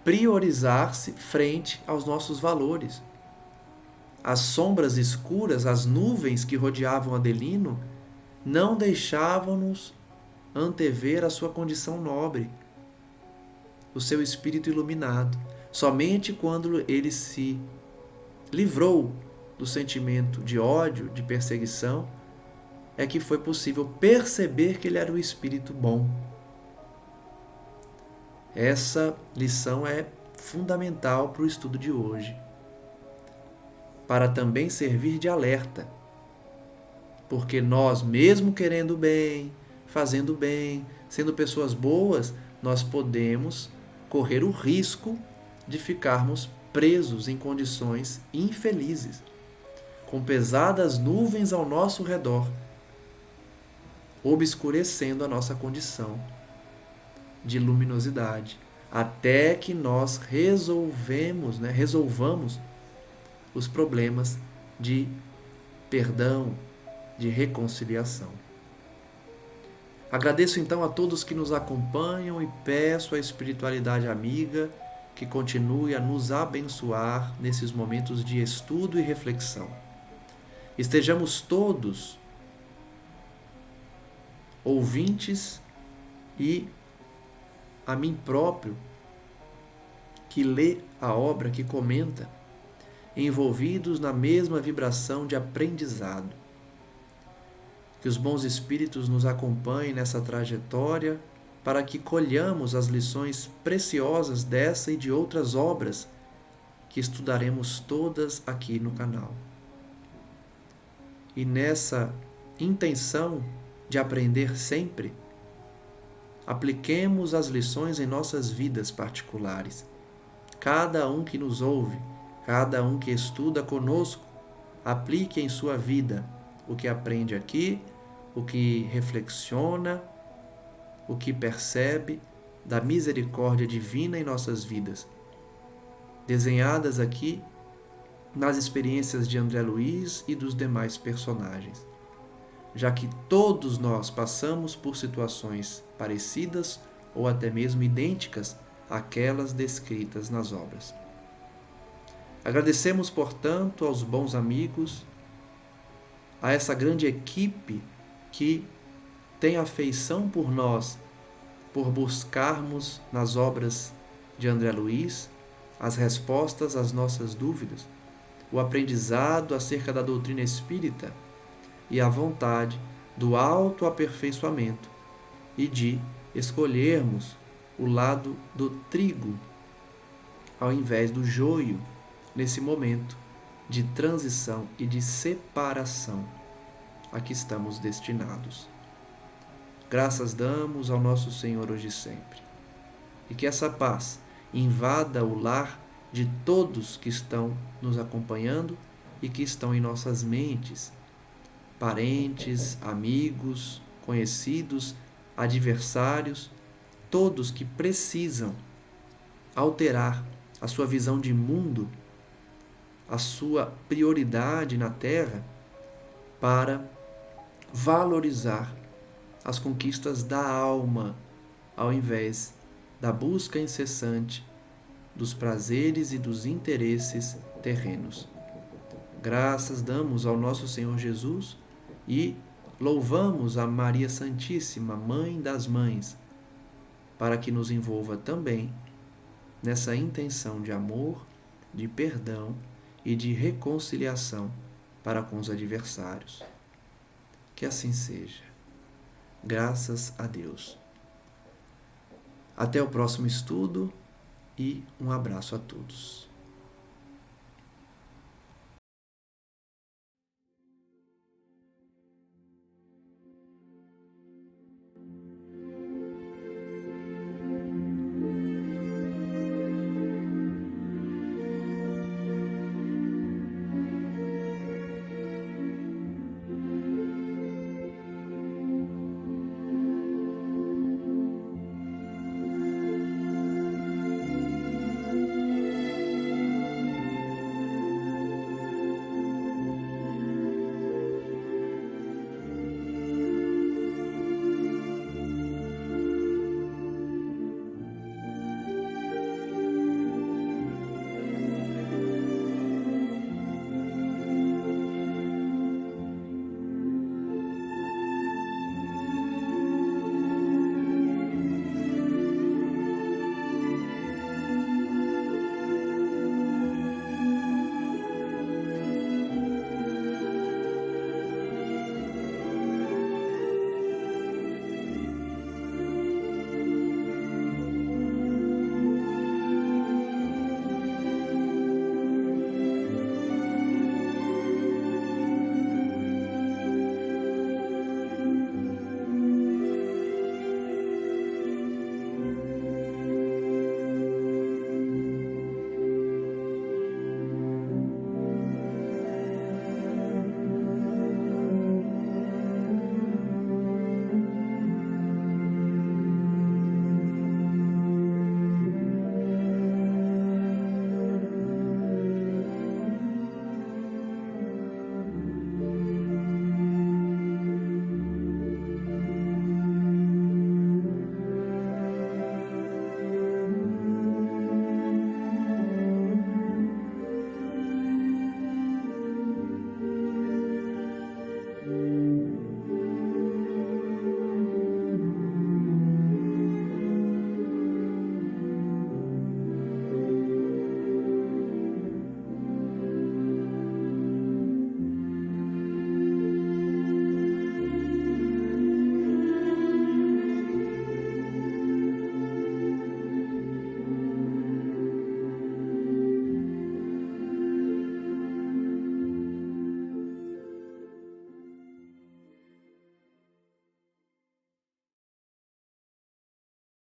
Speaker 1: priorizar-se frente aos nossos valores. As sombras escuras, as nuvens que rodeavam Adelino, não deixavam-nos antever a sua condição nobre, o seu espírito iluminado. Somente quando ele se livrou do sentimento de ódio, de perseguição, é que foi possível perceber que ele era um espírito bom. Essa lição é fundamental para o estudo de hoje, para também servir de alerta, porque nós, mesmo querendo bem, fazendo bem, sendo pessoas boas, nós podemos correr o risco de ficarmos presos em condições infelizes, com pesadas nuvens ao nosso redor, obscurecendo a nossa condição de luminosidade, até que nós resolvamos os problemas de perdão, de reconciliação. Agradeço então a todos que nos acompanham e peço à espiritualidade amiga que continue a nos abençoar nesses momentos de estudo e reflexão. Estejamos todos ouvintes e a mim próprio, que lê a obra, que comenta, envolvidos na mesma vibração de aprendizado. Que os bons espíritos nos acompanhem nessa trajetória para que colhamos as lições preciosas dessa e de outras obras que estudaremos todas aqui no canal. E nessa intenção de aprender sempre, apliquemos as lições em nossas vidas particulares. Cada um que nos ouve, cada um que estuda conosco, aplique em sua vida o que aprende aqui, o que reflexiona, o que percebe da misericórdia divina em nossas vidas, desenhadas aqui nas experiências de André Luiz e dos demais personagens, já que todos nós passamos por situações parecidas ou até mesmo idênticas àquelas descritas nas obras. Agradecemos, portanto, aos bons amigos, a essa grande equipe que tem afeição por nós, por buscarmos nas obras de André Luiz as respostas às nossas dúvidas, o aprendizado acerca da doutrina espírita e a vontade do autoaperfeiçoamento e de escolhermos o lado do trigo ao invés do joio nesse momento de transição e de separação a que estamos destinados. Graças damos ao nosso Senhor hoje e sempre. E que essa paz invada o lar de todos que estão nos acompanhando e que estão em nossas mentes, parentes, amigos, conhecidos, adversários, todos que precisam alterar a sua visão de mundo, a sua prioridade na Terra, para valorizar as conquistas da alma, ao invés da busca incessante dos prazeres e dos interesses terrenos. Graças damos ao nosso Senhor Jesus e louvamos a Maria Santíssima, Mãe das Mães, para que nos envolva também nessa intenção de amor, de perdão e de reconciliação para com os adversários. Que assim seja. Graças a Deus. Até o próximo estudo e um abraço a todos.